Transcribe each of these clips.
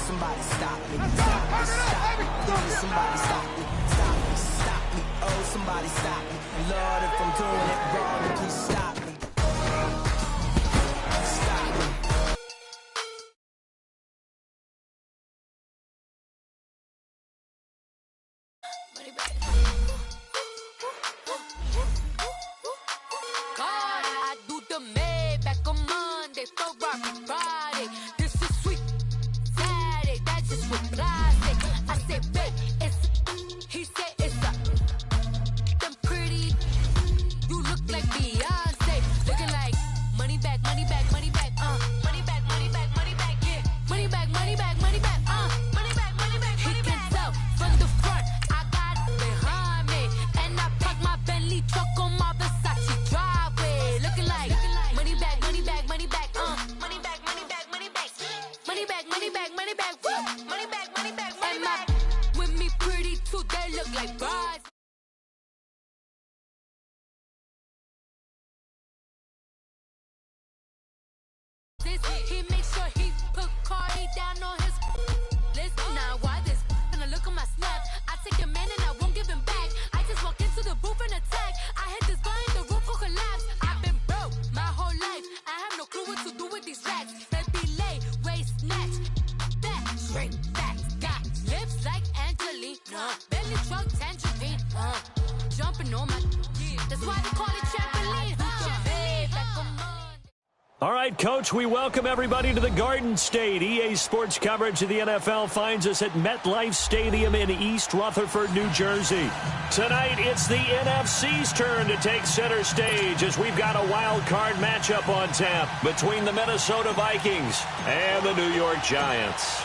somebody stop me. Stop me, stop me. Please, somebody stop me. Stop me, stop me. Oh, somebody stop me. Lord, if I'm doing it wrong, then please stop me. Stop me. God, I do the Maybach on Monday, Ferrari Friday. This is sweet Saturday, that's just what I say. I say, babe, he said it's a, them pretty, you look like Beyonce, looking like money back, money back, money back, money back, money back, money back, yeah, money back, money back, money back, money back, money back. He can tell from the front, I got it behind me, and I park my Bentley truck on my Versace driveway, looking like money back, money back, money back, money back, money back, money back, money back, money back, money back, money back, money back, money back. With me pretty too, they look like brides. He makes sure he put Cardi down on his list. Now why this? Gonna look on my snap. I take a man and I won't give him back. I just walk into the booth and attack. I hit this guy in the roof will collapse. I've been broke my whole life. I have no clue what to do with these racks. Baby lay, waist snatch, back, straight back. Got lips like Angelina, belly truck tangerine. Jumping on my, that's why they call it trampoline. Back on Monday. All right, Coach, we welcome everybody to the Garden State. EA Sports coverage of the NFL finds us at MetLife Stadium in East Rutherford, New Jersey. Tonight, it's the NFC's turn to take center stage as we've got a wild card matchup on tap between the Minnesota Vikings and the New York Giants.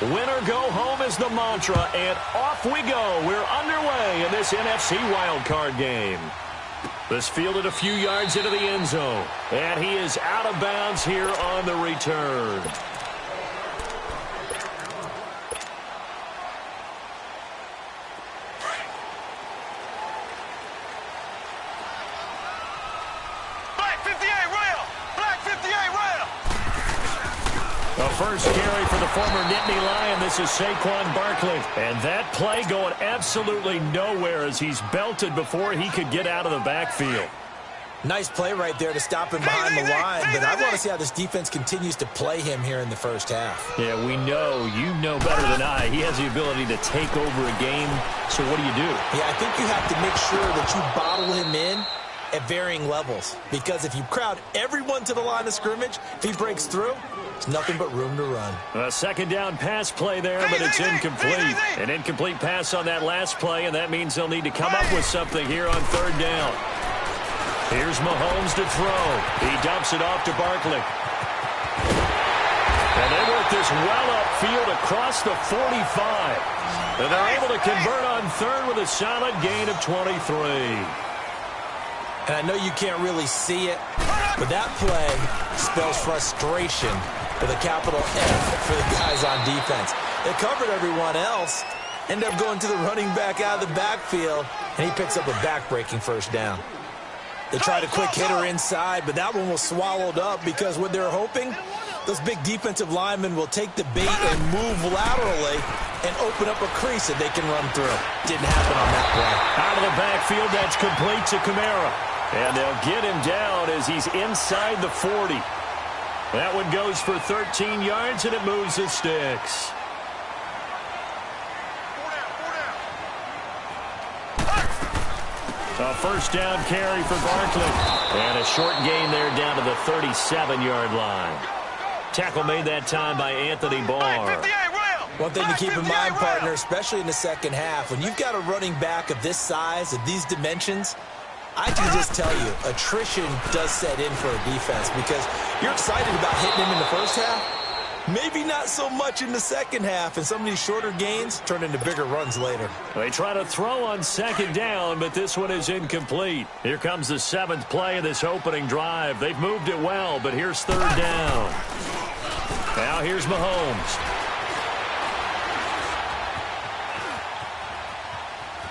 Win or go home is the mantra, and off we go. We're underway in this NFC wild card game. This fielded a few yards into the end zone, and he is out of bounds here on the return. Black 58 rail! Black 58 rail! The first carry for the former Nittany Lion. This is Saquon Barkley. And that play going absolutely nowhere as he's belted before he could get out of the backfield. Nice play right there to stop him behind the line, but I want to see how this defense continues to play him here in the first half. Yeah, we know. You know better than I. He has the ability to take over a game. So what do you do? Yeah, I think you have to make sure that you bottle him in at varying levels, because if you crowd everyone to the line of scrimmage, if he breaks through, there's nothing but room to run. A second down pass play there, but it's incomplete. An incomplete pass on that last play, and that means they'll need to come up with something here on third down. Here's Mahomes to throw. He dumps it off to Barkley. And they work this well upfield across the 45. And they're able to convert on third with a solid gain of 23. And I know you can't really see it, but that play spells frustration with a capital F for the guys on defense. They covered everyone else, end up going to the running back out of the backfield, and he picks up a back-breaking first down. They tried a quick hitter inside, but that one was swallowed up because what they're hoping, those big defensive linemen will take the bait and move laterally and open up a crease that they can run through. Didn't happen on that play. Out of the backfield, that's complete to Kamara. And they'll get him down as he's inside the 40. That one goes for 13 yards, and it moves the sticks. A first down carry for Barkley. And a short gain there down to the 37-yard line. Tackle made that time by Anthony Barr. One thing to keep in mind, partner, especially in the second half, when you've got a running back of this size, of these dimensions, I can just tell you, attrition does set in for a defense because you're excited about hitting him in the first half. Maybe not so much in the second half, and some of these shorter gains turn into bigger runs later. They try to throw on second down, but this one is incomplete. Here comes the seventh play of this opening drive. They've moved it well, but here's third down. Now here's Mahomes.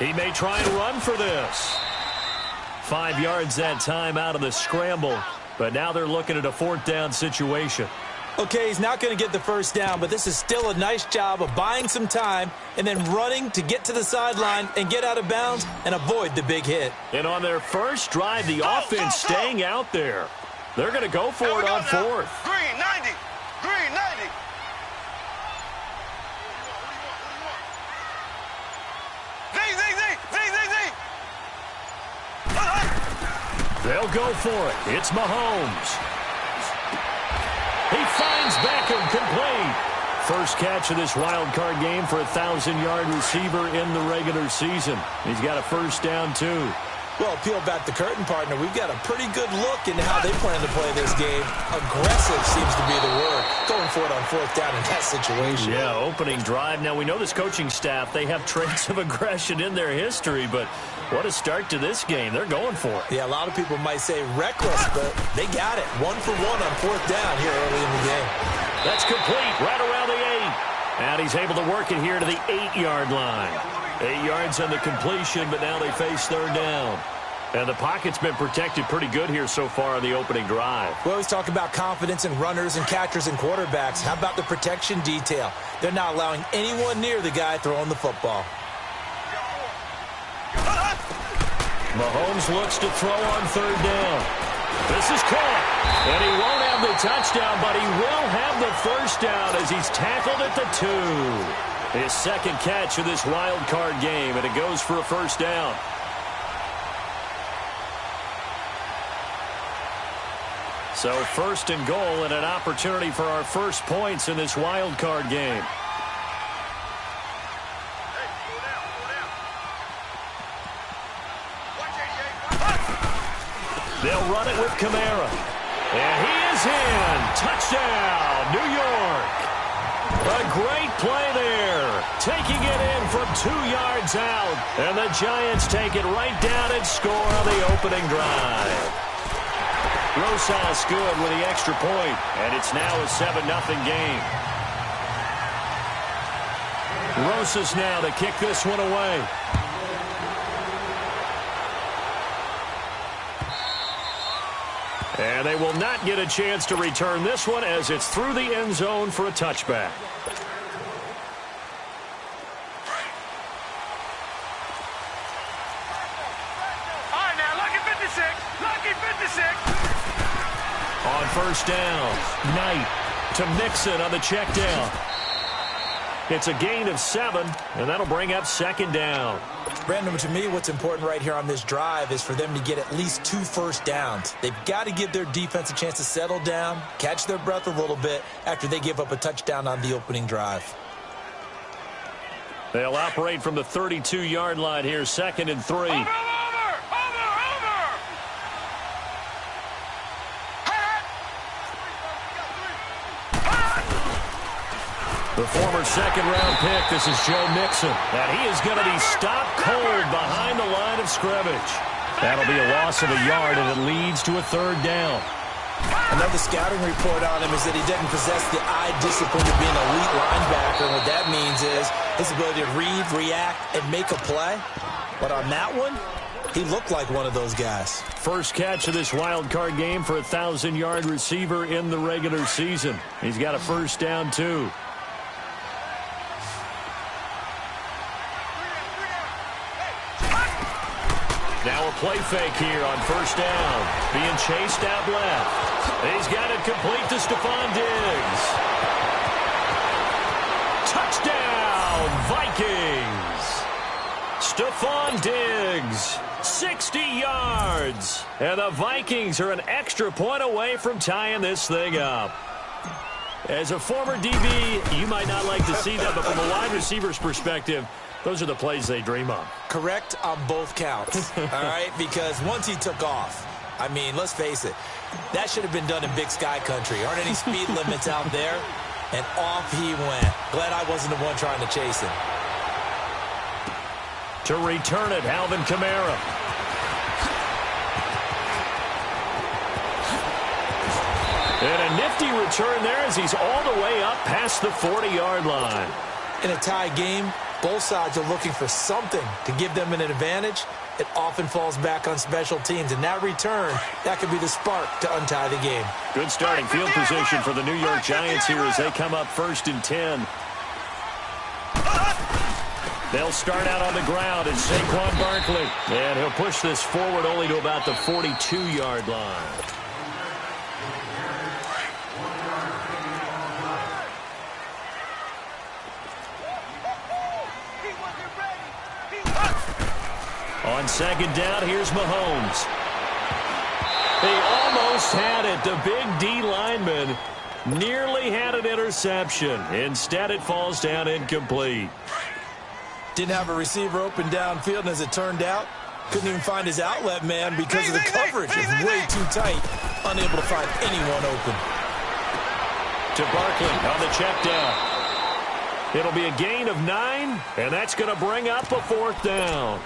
He may try and run for this. 5 yards that time out of the scramble, but now they're looking at a fourth down situation. Okay, he's not going to get the first down, but this is still a nice job of buying some time and then running to get to the sideline and get out of bounds and avoid the big hit. And on their first drive, the offense staying out there. They're going to go for it on fourth. Green 90. Green 90. They'll go for it. It's Mahomes. He finds Beckham complete. First catch of this wild card game for a 1,000-yard receiver in the regular season. He's got a first down, too. Well, peel back the curtain, partner. We've got a pretty good look into how they plan to play this game. Aggressive seems to be the word. Going for it on fourth down in that situation. Yeah, opening drive. Now, we know this coaching staff, they have traits of aggression in their history, but what a start to this game. They're going for it. Yeah, a lot of people might say reckless, but they got it. 1 for 1 on fourth down here early in the game. That's complete right around the 8. And he's able to work it here to the 8-yard line. 8 yards on the completion, but now they face third down. And the pocket's been protected pretty good here so far on the opening drive. We always talk about confidence in runners and catchers and quarterbacks. How about the protection detail? They're not allowing anyone near the guy throwing the football. Mahomes looks to throw on third down. This is caught. And he won't have the touchdown, but he will have the first down as he's tackled at the 2. His second catch of this wild card game, and it goes for a first down. So first and goal and an opportunity for our first points in this wild card game. They'll run it with Kamara. And he is in. Touchdown, New York. A great play there. Taking it in from 2 yards out. And the Giants take it right down and score on the opening drive. Rosas good with the extra point, and it's now a 7-0 game. Rosas now to kick this one away. And they will not get a chance to return this one as it's through the end zone for a touchback. All right, now, lucky 56. Lucky 56. On first down, Knight to Mixon on the check down. It's a gain of 7, and that'll bring up second down. Brandon, to me, what's important right here on this drive is for them to get at least 2 first downs. They've got to give their defense a chance to settle down, catch their breath a little bit after they give up a touchdown on the opening drive. They'll operate from the 32-yard line here, 2nd and 3. The former second-round pick, this is Joe Mixon. And he is going to be stopped cold behind the line of scrimmage. That'll be a loss of a yard, and it leads to a third down. Another scouting report on him is that he doesn't possess the eye discipline to be an elite linebacker. And what that means is his ability to read, react, and make a play. But on that one, he looked like one of those guys. First catch of this wild card game for a 1,000-yard receiver in the regular season. He's got a first down, too. Now a play fake here on first down. Being chased out left. He's got it complete to Stephon Diggs. Touchdown, Vikings. Stephon Diggs, 60 yards. And the Vikings are an extra point away from tying this thing up. As a former DB, you might not like to see that, but from a wide receiver's perspective, those are the plays they dream of. Correct on both counts, all right? Because once he took off, I mean, let's face it, that should have been done in Big Sky Country. Aren't any speed limits out there? And off he went. Glad I wasn't the one trying to chase him. To return it, Alvin Kamara. And a nifty return there as he's all the way up past the 40-yard line. In a tie game, both sides are looking for something to give them an advantage, it often falls back on special teams. And that return, that could be the spark to untie the game. Good starting field position for the New York Giants here as they come up 1st and 10. They'll start out on the ground as Saquon Barkley. And he'll push this forward only to about the 42-yard line. On 2nd down, here's Mahomes. He almost had it. The big D lineman nearly had an interception. Instead, it falls down incomplete. Didn't have a receiver open downfield, and as it turned out, couldn't even find his outlet man because of the coverage. It was way too tight, unable to find anyone open. To Barkley on the check down. It'll be a gain of 9, and that's going to bring up a 4th down.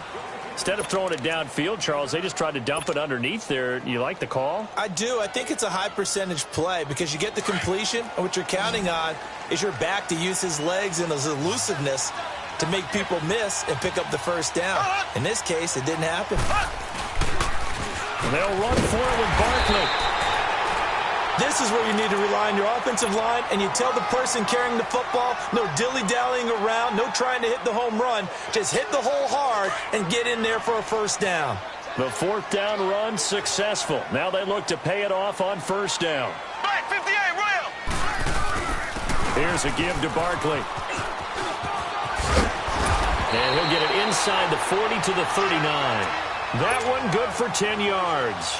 Instead of throwing it downfield, Charles, they just tried to dump it underneath there. You like the call? I do. I think it's a high percentage play because you get the completion, and what you're counting on is your back to use his legs and his elusiveness to make people miss and pick up the 1st down. In this case, it didn't happen. They'll run for it with Barkley. This is where you need to rely on your offensive line, and you tell the person carrying the football, no dilly-dallying around, no trying to hit the home run. Just hit the hole hard and get in there for a 1st down. The 4th down run successful. Now they look to pay it off on 1st down. Black 58, Royal. Here's a give to Barkley. And he'll get it inside the 40 to the 39. That one good for 10 yards.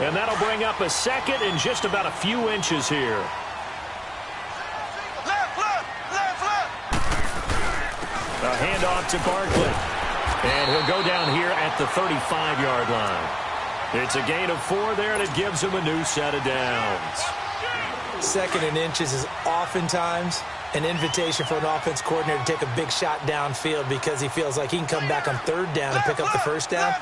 And that'll bring up a 2nd and just about a few inches here. Left. A handoff to Barkley. And he'll go down here at the 35-yard line. It's a gain of 4 there, and it gives him a new set of downs. 2nd and inches is oftentimes an invitation for an offense coordinator to take a big shot downfield because he feels like he can come back on 3rd down and pick up the 1st down.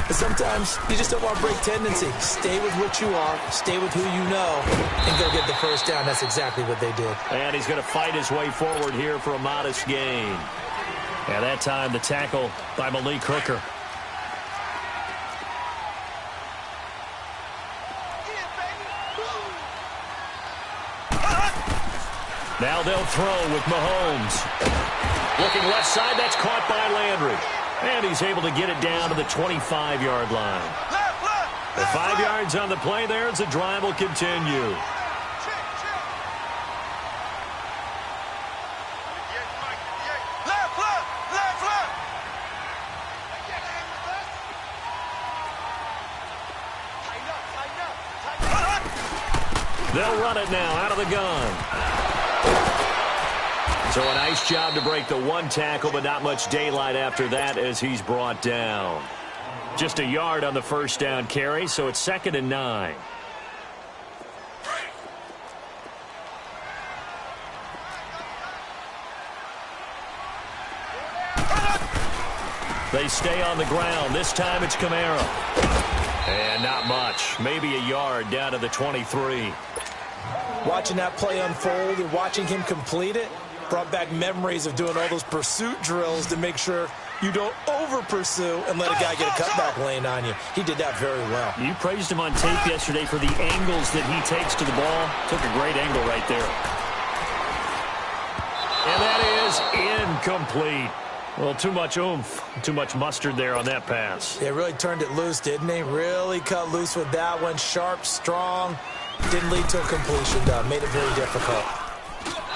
But sometimes you just don't want to break tendency. Stay with what you are, stay with who you know, and go get the 1st down. That's exactly what they did. And he's going to fight his way forward here for a modest gain. And that time the tackle by Malik Hooker. Now they'll throw with Mahomes. Looking left side, that's caught by Landry. And he's able to get it down to the 25-yard line. The 5 yards on the play there as the drive will continue. They'll run it now out of the gun. So a nice job to break the 1 tackle, but not much daylight after that as he's brought down. Just a yard on the 1st down carry, so it's 2nd and 9. They stay on the ground. This time it's Kamara. And not much. Maybe a yard down to the 23. Watching that play unfold and watching him complete it brought back memories of doing all those pursuit drills to make sure you don't over-pursue and let a guy get a cutback lane on you. He did that very well. You praised him on tape yesterday for the angles that he takes to the ball. Took a great angle right there. And that is incomplete. Well, too much oomph, too much mustard there on that pass. They really turned it loose, didn't they? Really cut loose with that one. Sharp, strong. Didn't lead to a completion, though. Made it very difficult.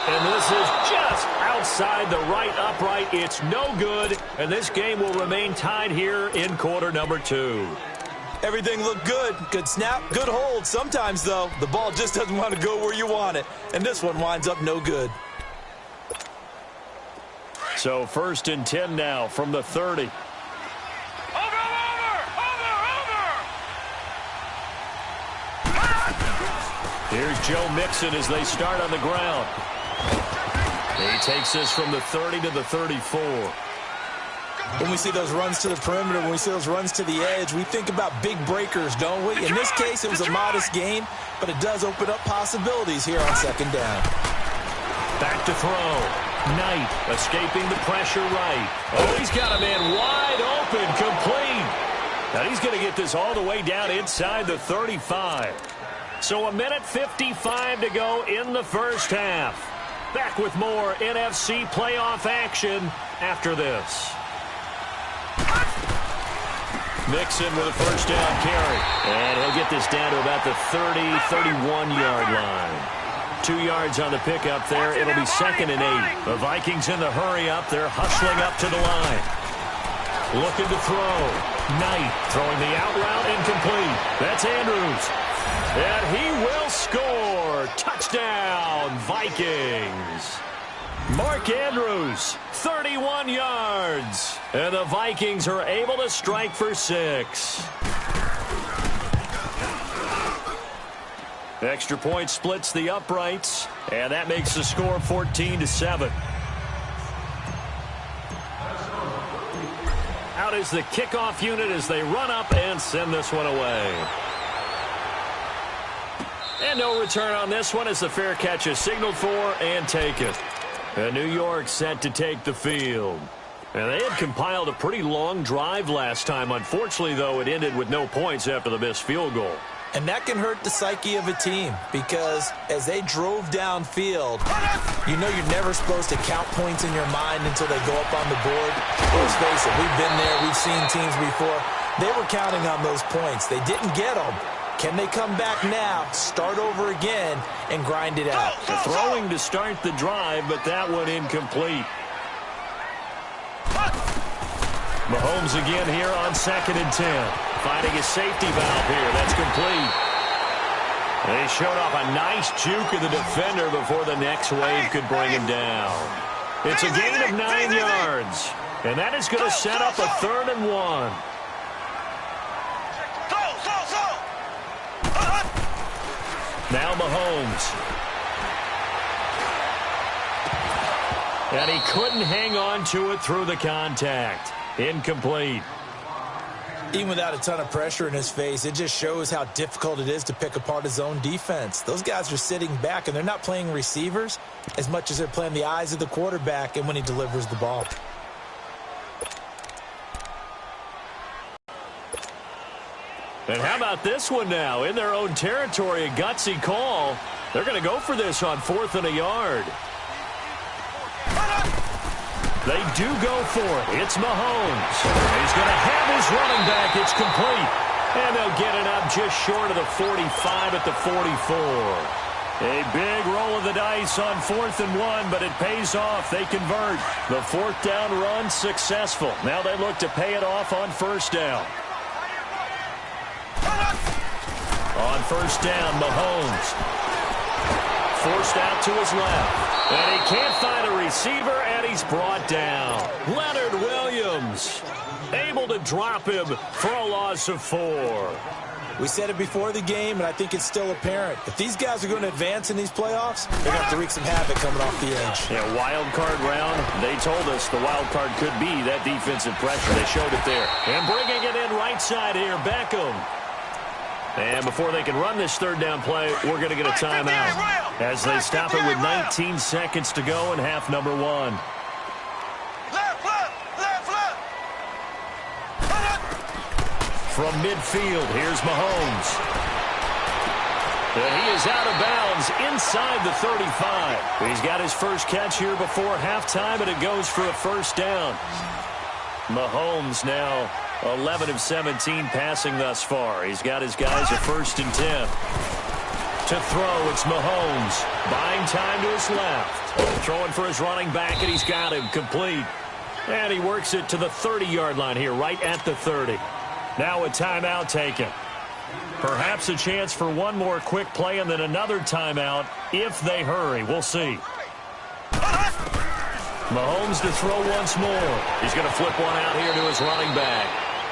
And this is just outside the right upright. It's no good, and this game will remain tied here in quarter number 2. Everything looked good. Good snap, good hold. Sometimes, though, the ball just doesn't want to go where you want it. And this one winds up no good. So 1st and 10 now from the 30. Here's Joe Mixon as they start on the ground. He takes this from the 30 to the 34. When we see those runs to the perimeter, when we see those runs to the edge, we think about big breakers, don't we? In this case, it was a modest gain, but it does open up possibilities here on 2nd down. Back to throw. Knight escaping the pressure right. Oh, he's got a man wide open, complete. And he's going to get this all the way down inside the 35. So 1:55 to go in the first half. Back with more NFC playoff action after this. Mixon with a first down carry. And he'll get this down to about the 30, 31-yard line. 2 yards on the pickup there. It'll be 2nd and 8. The Vikings in the hurry up. They're hustling up to the line. Looking to throw. Knight throwing the out route incomplete. That's Andrews. And he will score. Touchdown, Vikings. Mark Andrews, 31 yards. And the Vikings are able to strike for 6. Extra point splits the uprights, and that makes the score 14-7. Out is the kickoff unit as they run up and send this one away. And no return on this one as the fair catch is signaled for and taken. And New York set to take the field. And they had compiled a pretty long drive last time. Unfortunately, though, it ended with no points after the missed field goal. And that can hurt the psyche of a team because as they drove downfield, you know you're never supposed to count points in your mind until they go up on the board. Let's face it, we've been there, we've seen teams before. They were counting on those points. They didn't get them. Can they come back now, start over again, and grind it out? The throwing to start the drive, but that one incomplete. Mahomes again here on 2nd and 10. Finding a safety valve here. That's complete. They showed off a nice juke of the defender before the next wave could bring him down. It's a gain of 9 yards. And that is going to set up a 3rd and 1. Now Mahomes. And he couldn't hang on to it through the contact. Incomplete. Even without a ton of pressure in his face, it just shows how difficult it is to pick apart his own defense. Those guys are sitting back, and they're not playing receivers as much as they're playing the eyes of the quarterback and when he delivers the ball. And how about this one now? In their own territory, a gutsy call. They're going to go for this on 4th and a yard. They do go for it. It's Mahomes. He's going to have his running back. It's complete. And they'll get it up just short of the 45 at the 44. A big roll of the dice on 4th and 1, but it pays off. They convert. The 4th down run successful. Now they look to pay it off on 1st down. On 1st down, Mahomes. Forced out to his left. And he can't find a receiver, and he's brought down. Leonard Williams able to drop him for a loss of 4. We said it before the game, and I think it's still apparent. If these guys are going to advance in these playoffs, they're going to have to wreak some havoc coming off the edge. Yeah, wild card round. They told us the wild card could be that defensive pressure. They showed it there. And bringing it in right side here, Beckham. And before they can run this 3rd down play, we're going to get a timeout as they stop it with 19 seconds to go in half number 1. From midfield, here's Mahomes. And he is out of bounds inside the 35. He's got his first catch here before halftime, and it goes for a 1st down. Mahomes now 11 of 17 passing thus far. He's got his guys a 1st and 10. To throw, it's Mahomes. Buying time to his left. Throwing for his running back, and he's got him complete. And he works it to the 30-yard line here, right at the 30. Now a timeout taken. Perhaps a chance for one more quick play and then another timeout if they hurry. We'll see. Mahomes to throw once more. He's going to flip one out here to his running back.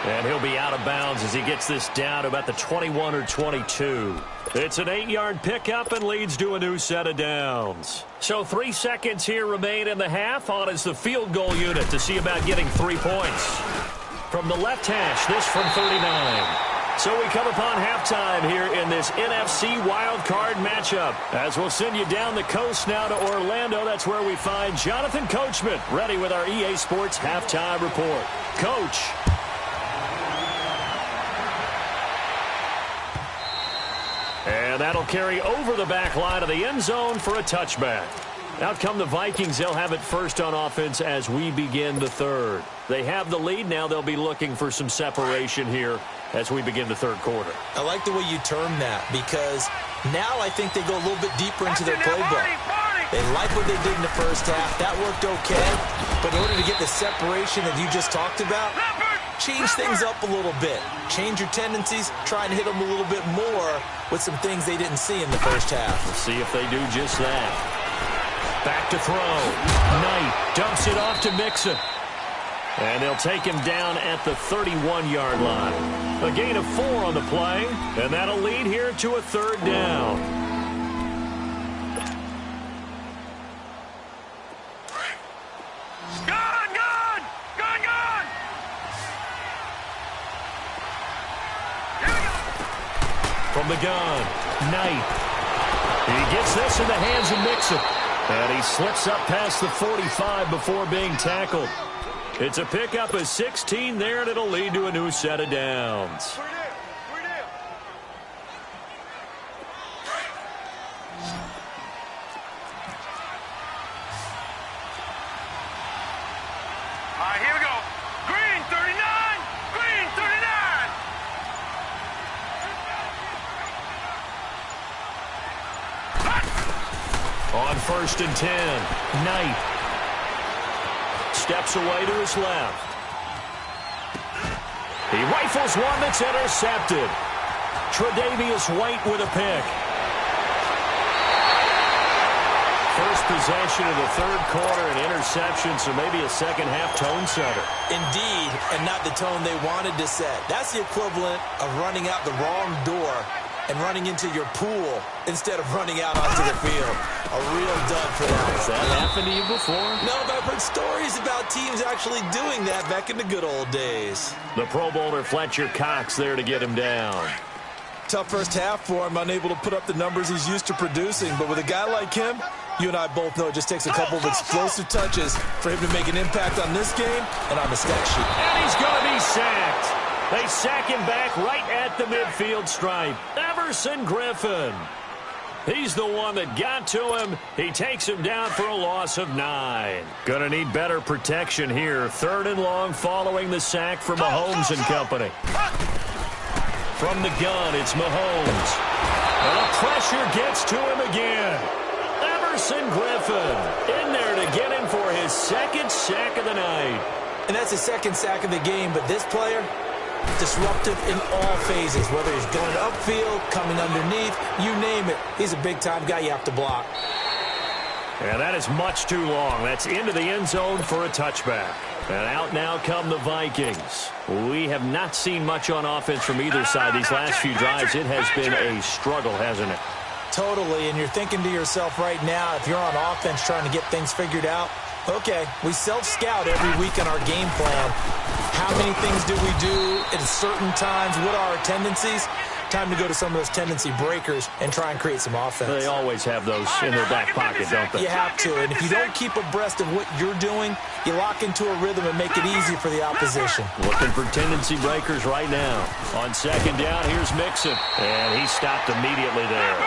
And he'll be out of bounds as he gets this down to about the 21 or 22. It's an 8-yard pickup and leads to a new set of downs. So 3 seconds here remain in the half. On is the field goal unit to see about getting 3 points. From the left hash, this from 39. So we come upon halftime here in this NFC wildcard matchup. As we'll send you down the coast now to Orlando. That's where we find Jonathan Coachman ready with our EA Sports halftime report. Coach. And that'll carry over the back line of the end zone for a touchback. Out come the Vikings. They'll have it first on offense as we begin the third. They have the lead. Now they'll be looking for some separation here as we begin the third quarter. I like the way you term that because now I think they go a little bit deeper into their playbook. They like what they did in the first half. That worked okay. But in order to get the separation that you just talked about, change things up a little bit. Change your tendencies. Try and hit them a little bit more with some things they didn't see in the first half. We'll see if they do just that. Back to throw. Knight dumps it off to Mixon. And they'll take him down at the 31-yard line. A gain of 4 on the play, and that'll lead here to a third down. From the gun, Knight. He gets this in the hands of Mixon. And he slips up past the 45 before being tackled. It's a pickup of 16 there, and it'll lead to a new set of downs. All right, here we go. Green 39, green 39. On 1st and 10, Knight steps away to his left. He rifles one that's intercepted. Tre'Davious White with a pick. First possession of the third quarter, an interception, so maybe a second-half tone setter. Indeed, and not the tone they wanted to set. That's the equivalent of running out the wrong door and running into your pool instead of running out onto the field. A real dud for them. Has that happened to you before? No, but I've heard stories about teams actually doing that back in the good old days. The Pro Bowler Fletcher Cox there to get him down. Tough first half for him, unable to put up the numbers he's used to producing. But with a guy like him, you and I both know it just takes a couple of explosive touches for him to make an impact on this game and on the stat sheet. And he's going to be sacked. They sack him back right at the midfield stripe. Everson Griffin. He's the one that got to him. He takes him down for a loss of 9. Gonna need better protection here. 3rd and long following the sack for Mahomes and company. From the gun, it's Mahomes. And the pressure gets to him again. Everson Griffin in there to get him for his 2nd sack of the night. And that's his 2nd sack of the game, but this player, disruptive in all phases, whether he's going upfield, coming underneath, you name it. He's a big-time guy you have to block. And that is much too long. That's into the end zone for a touchback. And out now come the Vikings. We have not seen much on offense from either side these last few drives. It has been a struggle, hasn't it? Totally, and you're thinking to yourself right now, if you're on offense trying to get things figured out, okay, we self-scout every week in our game plan. How many things do we do at certain times? What are our tendencies? Time to go to some of those tendency breakers and try and create some offense. They always have those in their back pocket, don't they? You have to, and if you don't keep abreast of what you're doing, you lock into a rhythm and make it easy for the opposition. Looking for tendency breakers right now. On 2nd down, here's Mixon, and he stopped immediately there.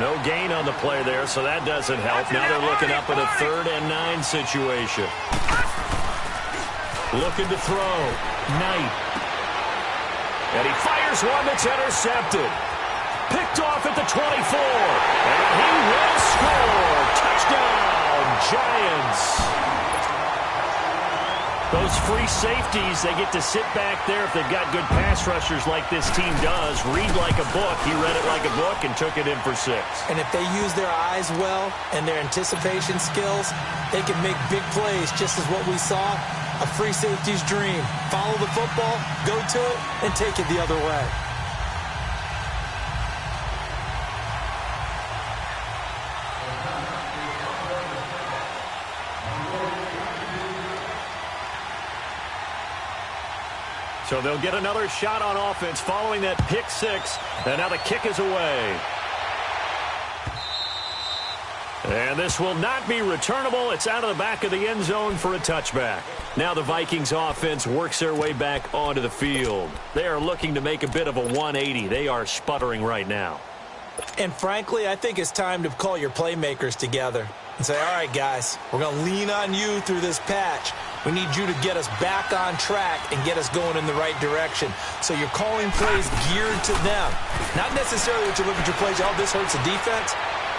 No gain on the play there, so that doesn't help. Now they're looking up at a 3rd and 9 situation. Looking to throw. Knight. And he fires one that's intercepted. Picked off at the 24. And he will score. Touchdown, Giants. Those free safeties, they get to sit back there if they've got good pass rushers like this team does. Read like a book. He read it like a book and took it in for 6. And if they use their eyes well and their anticipation skills, they can make big plays, just as what we saw. A free safety's dream. Follow the football, go to it, and take it the other way. So they'll get another shot on offense following that pick 6. And now the kick is away. And this will not be returnable. It's out of the back of the end zone for a touchback. Now the Vikings offense works their way back onto the field. They are looking to make a bit of a 180. They are sputtering right now. And frankly, I think it's time to call your playmakers together and say, all right, guys, we're going to lean on you through this patch. We need you to get us back on track and get us going in the right direction. So you're calling plays geared to them. Not necessarily that you look at your plays, oh, this hurts the defense.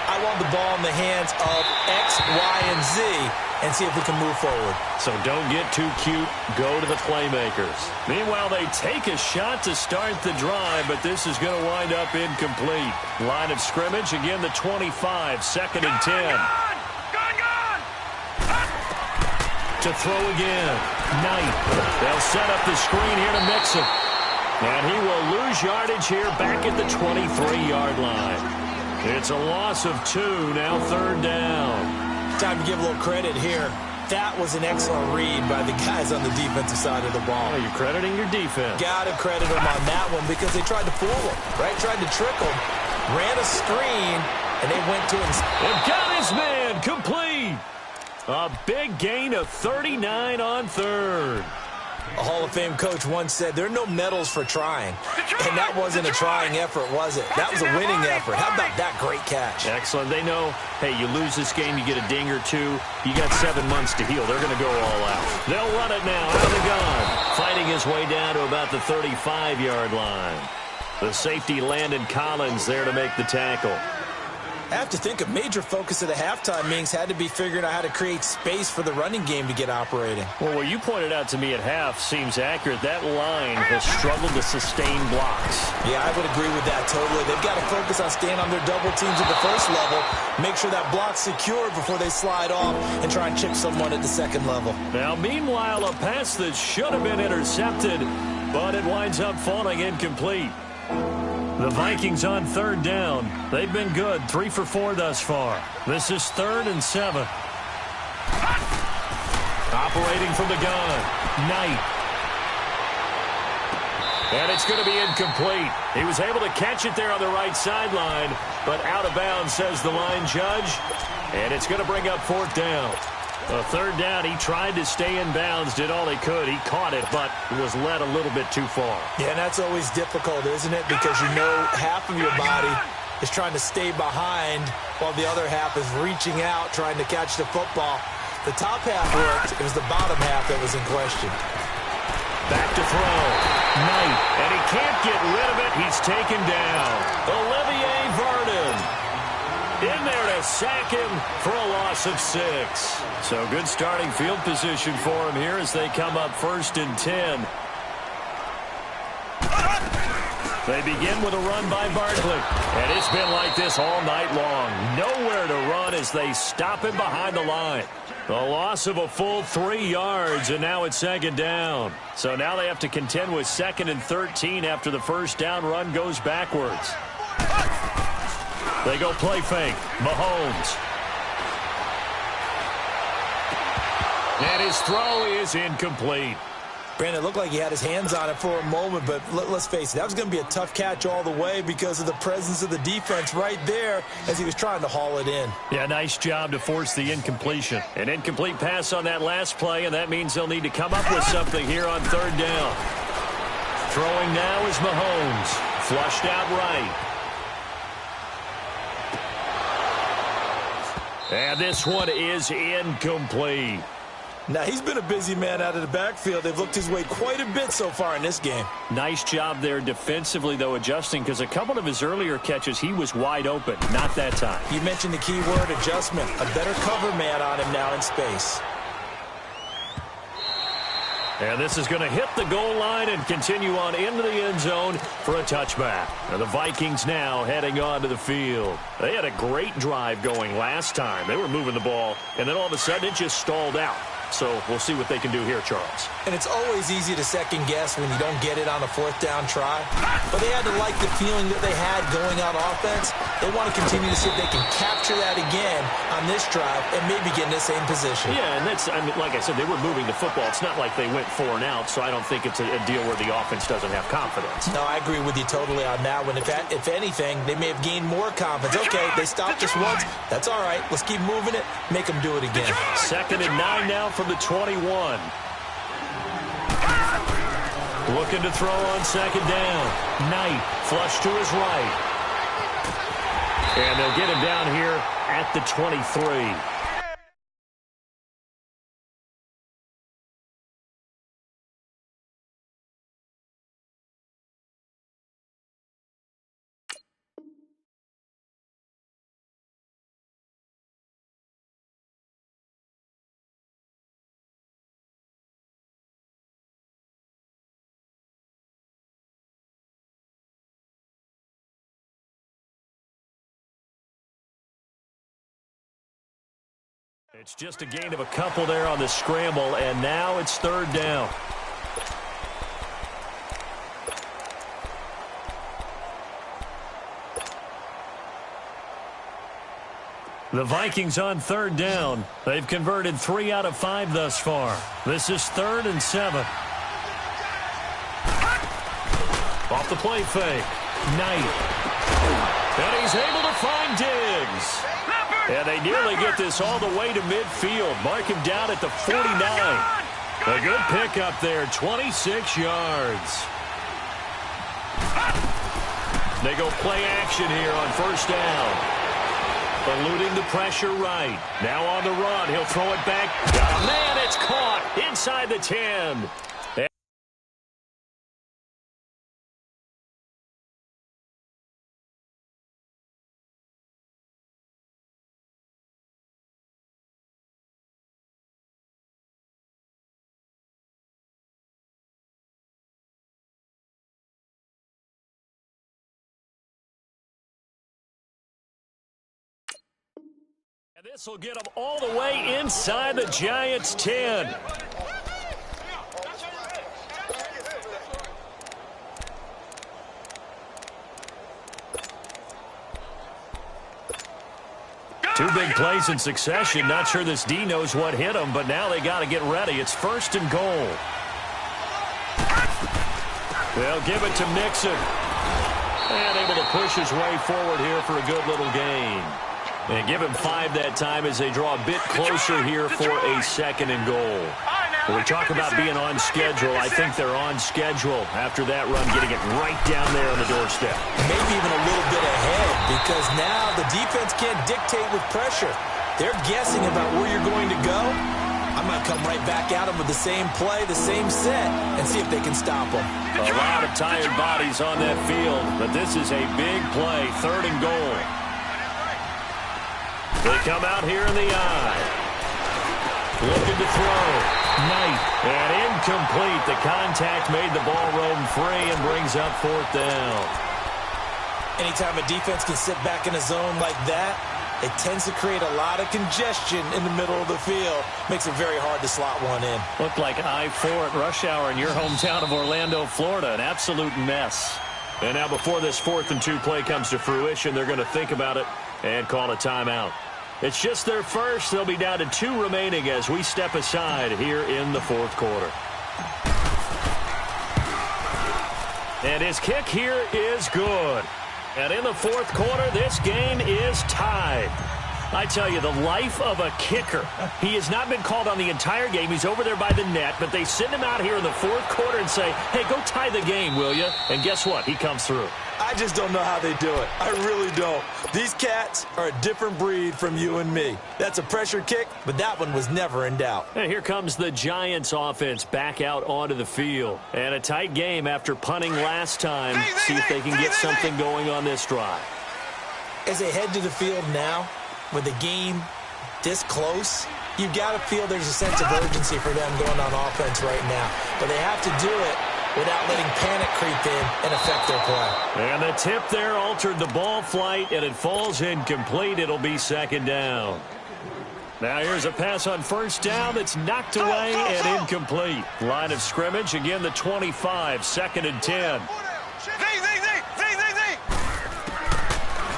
I want the ball in the hands of X, Y, and Z and see if we can move forward. So don't get too cute. Go to the playmakers. Meanwhile, they take a shot to start the drive, but this is going to wind up incomplete. Line of scrimmage, again, the 25, 2nd and 10. To throw again. Knight. They'll set up the screen here to mix him. And he will lose yardage here back at the 23-yard line. It's a loss of 2, now 3rd down. Time to give a little credit here. That was an excellent read by the guys on the defensive side of the ball. Oh, you're crediting your defense. Got to credit them on that one because they tried to fool him, right? Tried to trick him. Ran a screen, and they went to him. And got his man complete. A big gain of 39 on 3rd. A Hall of Fame coach once said, there are no medals for trying. And that wasn't a trying effort, was it? That was a winning effort. How about that great catch? Excellent. They know, hey, you lose this game, you get a ding or two. You got 7 months to heal. They're going to go all out. They'll run it now out of the gun. Fighting his way down to about the 35-yard line. The safety, Landon Collins, there to make the tackle. I have to think a major focus of the halftime meetings had to be figuring out how to create space for the running game to get operating. Well, what you pointed out to me at half seems accurate. That line has struggled to sustain blocks. Yeah, I would agree with that totally. They've got to focus on staying on their double teams at the first level, make sure that block's secured before they slide off and try and chip someone at the second level. Now, meanwhile, a pass that should have been intercepted, but it winds up falling incomplete. The Vikings on 3rd down. They've been good, 3 for 4 thus far. This is 3rd and 7. Operating from the gun, Knight. And it's going to be incomplete. He was able to catch it there on the right sideline, but out of bounds, says the line judge. And it's going to bring up 4th down. A 3rd down, he tried to stay in bounds, did all he could. He caught it, but was led a little bit too far. Yeah, and that's always difficult, isn't it? Because you know half of your body is trying to stay behind while the other half is reaching out, trying to catch the football. The top half worked. It was the bottom half that was in question. Back to throw. Knight, and he can't get rid of it. He's taken down. Olivier Vernon in there to sack him for a loss of 6. So good starting field position for him here as they come up 1st and 10. They begin with a run by Barkley. And it's been like this all night long. Nowhere to run as they stop him behind the line. A loss of a full 3 yards, and now it's 2nd down. So now they have to contend with 2nd and 13 after the first down run goes backwards. They go play fake. Mahomes. And his throw is incomplete. Brandon, it looked like he had his hands on it for a moment, but let's face it, that was going to be a tough catch all the way because of the presence of the defense right there as he was trying to haul it in. Yeah, nice job to force the incompletion. An incomplete pass on that last play, and that means they'll need to come up with something here on 3rd down. Throwing now is Mahomes. Flushed out right. And this one is incomplete. Now, he's been a busy man out of the backfield. They've looked his way quite a bit so far in this game. Nice job there defensively, though, adjusting, because a couple of his earlier catches, he was wide open. Not that time. You mentioned the key word, adjustment. A better cover man on him now in space. And this is going to hit the goal line and continue on into the end zone for a touchback. And the Vikings now heading on to the field. They had a great drive going last time. They were moving the ball, and then all of a sudden it just stalled out. So we'll see what they can do here, Charles. And it's always easy to second guess when you don't get it on a 4th down try. But they had to like the feeling that they had going on offense. They want to continue to see if they can capture that again on this drive and maybe get in the same position. Yeah, and that's, I mean, like I said, they were moving the football. It's not like they went 4 and out, so I don't think it's a deal where the offense doesn't have confidence. No, I agree with you totally on that one. If anything, they may have gained more confidence. Okay, they stopped us once. That's all right. Let's keep moving it. Make them do it again. 2nd and 9 now from the 21. Looking to throw on 2nd down. Knight, flush to his right. And they'll get him down here at the 23. It's just a gain of a couple there on the scramble, and now it's third down. The Vikings on third down. They've converted 3 out of 5 thus far. This is 3rd and 7. Off the play fake. Knight. And he's able to find Diggs. And they nearly get this all the way to midfield. Mark him down at the 49. A good pickup there, 26 yards. They go play action here on first down. Eluding the pressure right. Now on the run. He'll throw it back. Got a man. It's caught inside the 10. And this will get them all the way inside the Giants' 10. Two big plays in succession. Not sure this D knows what hit them, but now they got to get ready. It's 1st and goal. They'll give it to Mixon. And able to push his way forward here for a good little gain. And give him 5 that time as they draw a bit closer here for a 2nd and goal. When we talk about being on schedule, I think they're on schedule after that run, getting it right down there on the doorstep. Maybe even a little bit ahead, because now the defense can't dictate with pressure. They're guessing about where you're going to go. I'm going to come right back at them with the same play, the same set, and see if they can stop them. A lot of tired bodies on that field, but this is a big play, 3rd and goal. They come out here in the eye. Looking to throw. Knight. And incomplete. The contact made the ball roam free and brings up 4th down. Anytime a defense can sit back in a zone like that, it tends to create a lot of congestion in the middle of the field. Makes it very hard to slot one in. Looked like I-4 at rush hour in your hometown of Orlando, Florida. An absolute mess. And now before this 4th and 2 play comes to fruition, they're going to think about it and call a timeout. It's just their first. They'll be down to 2 remaining as we step aside here in the 4th quarter. And his kick here is good. And in the 4th quarter, this game is tied. I tell you, the life of a kicker. He has not been called on the entire game. He's over there by the net, but they send him out here in the 4th quarter and say, hey, go tie the game, will you? And guess what? He comes through. I just don't know how they do it. I really don't. These cats are a different breed from you and me. That's a pressure kick, but that one was never in doubt. And here comes the Giants offense back out onto the field. And a tight game after punting last time. See if they can get something going on this drive. As they head to the field now, with the game this close, you've got to feel there's a sense of urgency for them going on offense right now. But they have to do it without letting panic creep in and affect their play. And the tip there altered the ball flight, and it falls incomplete. It'll be 2nd down. Now here's a pass on 1st down that's knocked away and incomplete. Line of scrimmage, again the 25, 2nd and 10.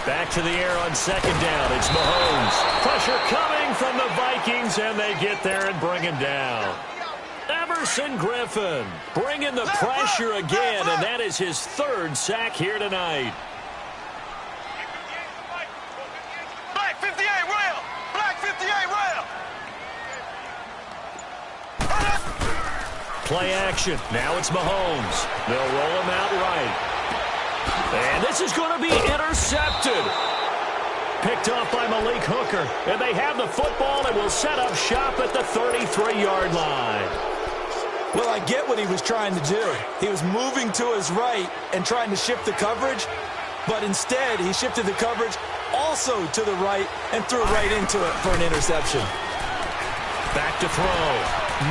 Back to the air on 2nd down. It's Mahomes. Pressure coming from the Vikings, and they get there and bring him down. Everson Griffin bringing the pressure again, and that is his 3rd sack here tonight. Black 58 rail! Black 58 rail! Play action. Now it's Mahomes. They'll roll him out right. And this is going to be intercepted. picked off by Malik Hooker. And they have the football and will set up shop at the 33-yard line. Well, I get what he was trying to do. He was moving to his right and trying to shift the coverage, but instead he shifted the coverage also to the right and threw right into it for an interception. Back to throw.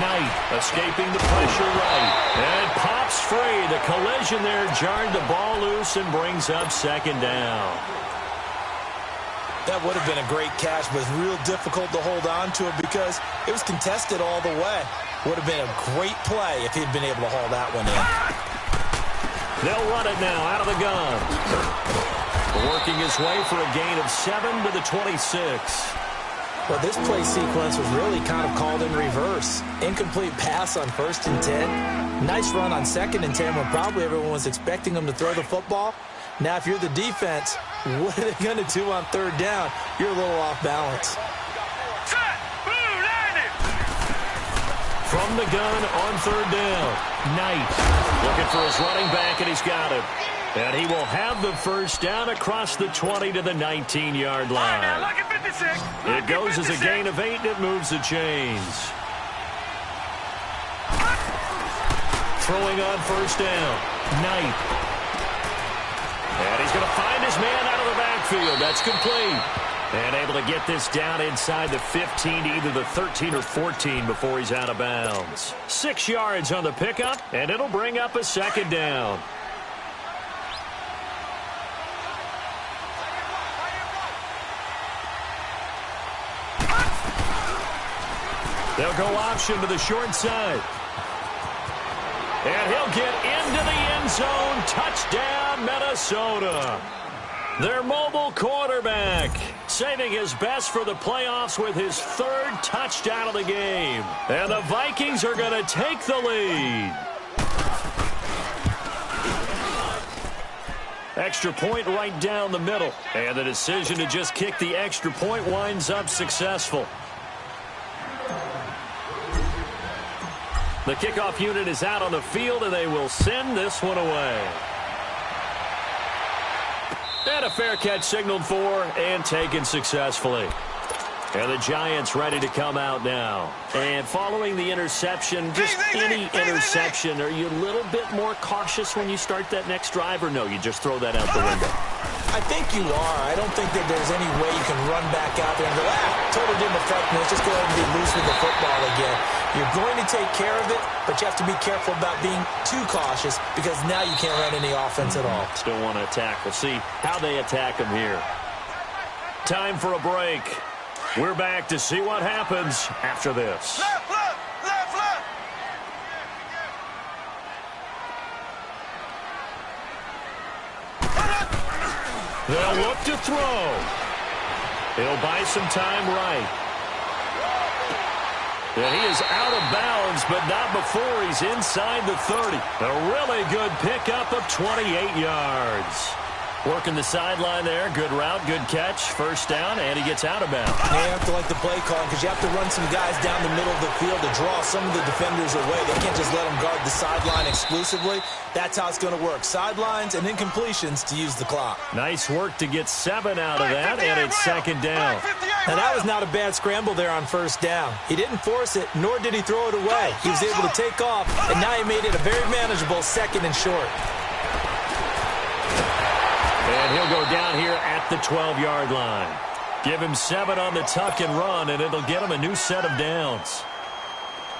Knight escaping the pressure right. And pops free. The collision there jarred the ball loose and brings up second down. That would have been a great catch, but it's real difficult to hold on to it because it was contested all the way. Would have been a great play if he'd been able to haul that one in. They'll run it now out of the gun. Working his way for a gain of 7 to the 26. Well, this play sequence was really kind of called in reverse. Incomplete pass on 1st and 10. Nice run on 2nd and 10 when probably everyone was expecting him to throw the football. Now, if you're the defense, what are they going to do on 3rd down? You're a little off balance. From the gun on 3rd down, Knight looking for his running back, and he's got him. And he will have the first down across the 20 to the 19-yard line. It goes as a gain of 8, and it moves the chains. Throwing on 1st down, Knight. And he's going to find his man out of the backfield. That's complete. And able to get this down inside the 15 to either the 13 or 14 before he's out of bounds. 6 yards on the pickup, and it'll bring up a 2nd down. They'll go option to the short side. And he'll get into the end zone. Touchdown, Minnesota. Their mobile quarterback saving his best for the playoffs with his 3rd touchdown of the game. And the Vikings are going to take the lead. Extra point right down the middle. And the decision to just kick the extra point winds up successful. The kickoff unit is out on the field, and they will send this one away. And a fair catch signaled for and taken successfully. And the Giants ready to come out now. And following the interception, just any interception, are you a little bit more cautious when you start that next drive, or no, you just throw that out the window? I think you are. I don't think that there's any way you can run back out there and go, totally didn't affect me. Let's just go ahead and be loose with the football again. You're going to take care of it, but you have to be careful about being too cautious because now you can't run any offense at all. Still want to attack. We'll see how they attack them here. Time for a break. We're back to see what happens after this. Left, left, left, left. They'll look to throw. He'll buy some time right. And he is out of bounds, but not before he's inside the 30. A really good pickup of 28 yards. Working the sideline there. Good route, good catch. 1st down, and he gets out of bounds. You have to like the play call because you have to run some guys down the middle of the field to draw some of the defenders away. They can't just let them guard the sideline exclusively. That's how it's going to work. Sidelines and incompletions to use the clock. Nice work to get 7 out of that, and it's 2nd down. Now, that was not a bad scramble there on 1st down. He didn't force it, nor did he throw it away. He was able to take off, and now he made it a very manageable 2nd and short. And he'll go down here at the 12-yard line. Give him 7 on the tuck and run, and it'll get him a new set of downs.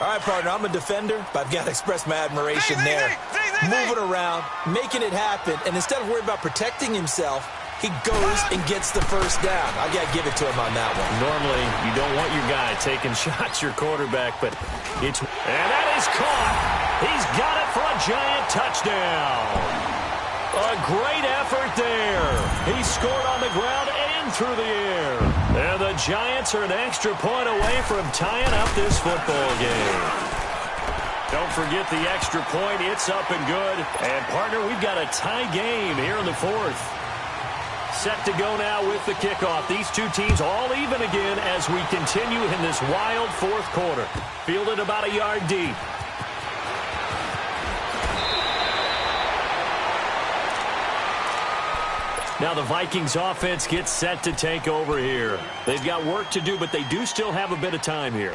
All right, partner, I'm a defender, but I've got to express my admiration there. Moving around, making it happen, and instead of worrying about protecting himself, he goes and gets the 1st down. I've got to give it to him on that one. Normally, you don't want your guy taking shots, your quarterback, but it's... And that is caught. He's got it for a Giant touchdown. A great effort there. He scored on the ground and through the air. And the Giants are an extra point away from tying up this football game. Don't forget the extra point. It's up and good. And, partner, we've got a tie game here in the 4th. Set to go now with the kickoff. These two teams all even again as we continue in this wild 4th quarter. Fielded about a yard deep. Now the Vikings offense gets set to take over here. They've got work to do, but they do still have a bit of time here.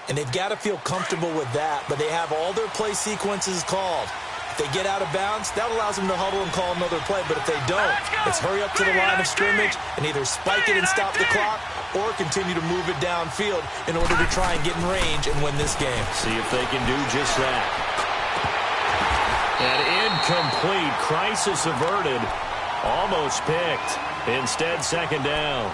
And they've got to feel comfortable with that, but they have all their play sequences called. If they get out of bounds, that allows them to huddle and call another play. But if they don't, it's hurry up to the line of scrimmage and either spike it and stop the clock or continue to move it downfield in order to try and get in range and win this game. See if they can do just that. An incomplete. Crisis averted. Almost picked. Instead, second down.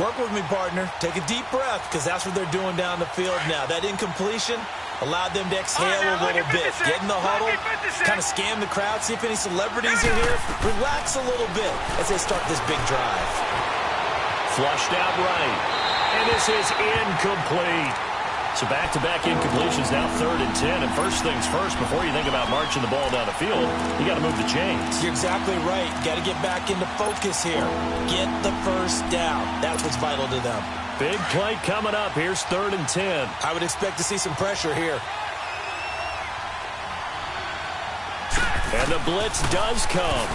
Work with me, partner. Take a deep breath because that's what they're doing down the field now. That incompletion allowed them to exhale a little bit. Get in the huddle, kind of scan the crowd, see if any celebrities are here. Relax a little bit as they start this big drive. Flushed out right. And this is incomplete. So back-to-back incompletions, now 3rd and 10. And first things first, before you think about marching the ball down the field, you got to move the chains. You're exactly right. Got to get back into focus here. Get the first down. That's what's vital to them. Big play coming up. Here's 3rd and 10. I would expect to see some pressure here. And the blitz does come.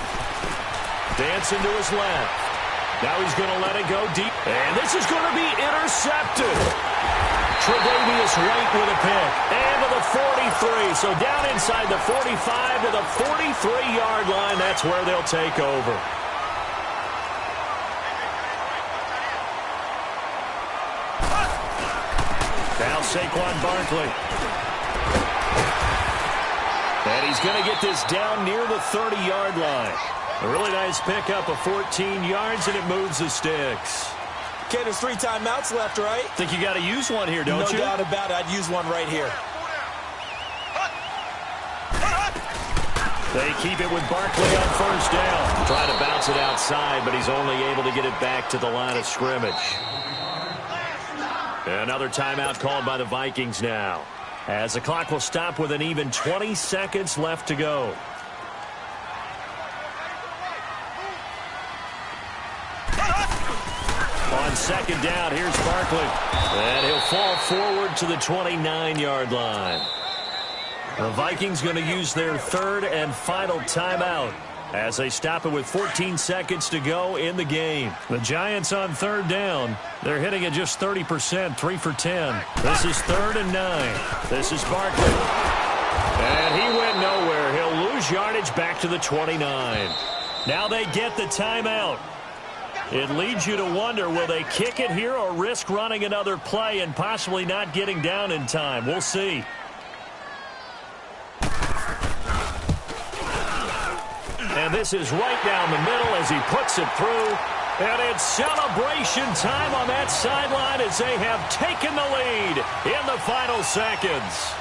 Dancing to his left. Now he's going to let it go deep. And this is going to be intercepted. Tre'Davious White with a pick. And to the 43. So down inside the 45 to the 43-yard line. That's where they'll take over. Now Saquon Barkley. And he's going to get this down near the 30-yard line. A really nice pickup of 14 yards, and it moves the sticks. Okay, there's 3 timeouts left, right? Think you got to use one here, don't you? No doubt about it. I'd use one right here. They keep it with Barkley on first down. Trying to bounce it outside, but he's only able to get it back to the line of scrimmage. Another timeout called by the Vikings now, as the clock will stop with an even 20 seconds left to go. On second down, here's Barkley. And he'll fall forward to the 29-yard line. The Vikings going to use their 3rd and final timeout as they stop it with 14 seconds to go in the game. The Giants on 3rd down. They're hitting at just 30%, 3 for 10. This is 3rd and 9. This is Barkley. And he went nowhere. He'll lose yardage back to the 29. Now they get the timeout. It leads you to wonder, will they kick it here or risk running another play and possibly not getting down in time? We'll see. And this is right down the middle as he puts it through. And it's celebration time on that sideline as they have taken the lead in the final seconds.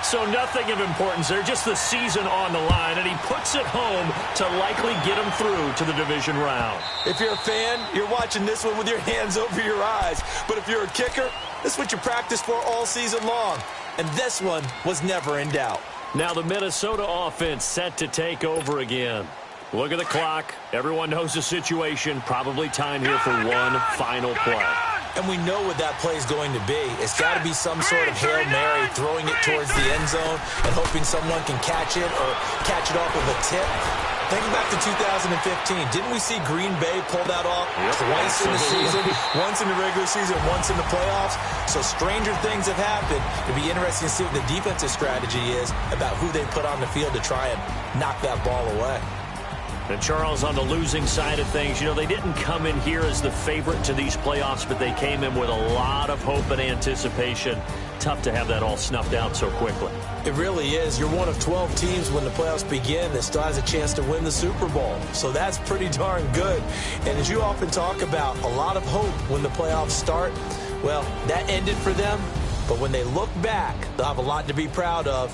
So nothing of importance there, just the season on the line, and he puts it home to likely get him through to the division round. If you're a fan, you're watching this one with your hands over your eyes. But if you're a kicker, this is what you practice for all season long. And this one was never in doubt. Now the Minnesota offense set to take over again. Look at the clock. Everyone knows the situation. Probably time here for one final play. And we know what that play is going to be. It's got to be some sort of Hail Mary, throwing it towards the end zone and hoping someone can catch it or catch it off with a tip. Thinking back to 2015, didn't we see Green Bay pull that off twice in the season? Once in the regular season, once in the playoffs. So stranger things have happened. It'd be interesting to see what the defensive strategy is about who they put on the field to try and knock that ball away. And Charles, on the losing side of things, you know, they didn't come in here as the favorite to these playoffs, but they came in with a lot of hope and anticipation. Tough to have that all snuffed out so quickly. It really is. You're one of 12 teams when the playoffs begin that still has a chance to win the Super Bowl. So that's pretty darn good. And as you often talk about, a lot of hope when the playoffs start. Well, that ended for them. But when they look back, they'll have a lot to be proud of.